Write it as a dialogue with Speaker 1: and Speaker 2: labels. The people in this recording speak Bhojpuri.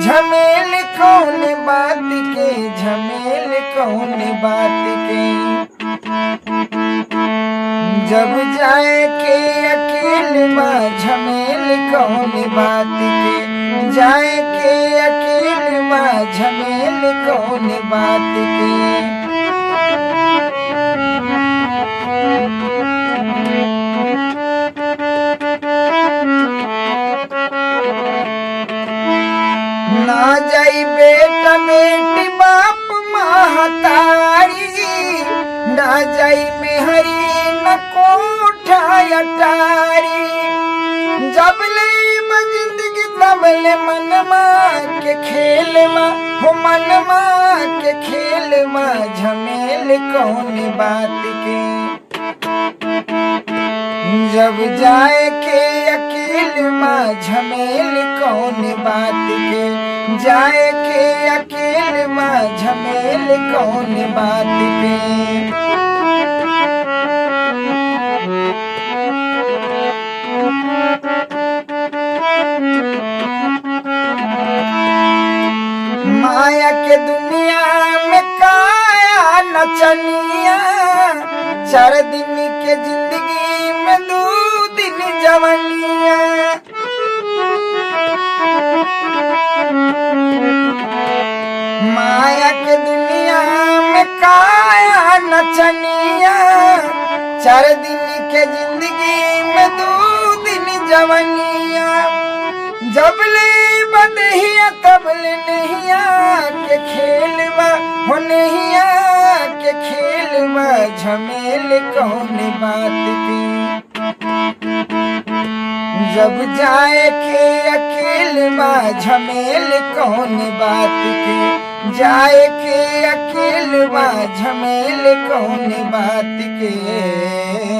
Speaker 1: झमेल कौन बात के, झमेल कौन बात के। जब जाए के अकेले बा, झमेल कौन बात के। जाए के अकेले बा, झमेल कौन बात के। ना जाई बेटा बेटी बाप महतारी, ना जाई मेहरी न कोठा अटारी। जब ले जिंदगी तबले मनमा के खेल मा, हो मनमा के खेल मा, झमेल कौन बात के। जब जाए के अकेले मा, झमेल कौन बात के। जाए के अकेले मा, झमेल कौन बात के। माया के दुनिया में काया नचनिया, 4 दिन के जिंदगी में 2 दिन जवनिया। माया के दुनिया में काया नचनिया, 4 दिन के जिंदगी में 2 दिन जवनिया। जब ले बदहिया तबले नहिया के खेलवा, हो नहिया के खेलवा, झमेल कौन बात के। जब जाए के अकेले बा, झमेल कौन बात के। जाए के अकेले बा, झमेल कौन बात के।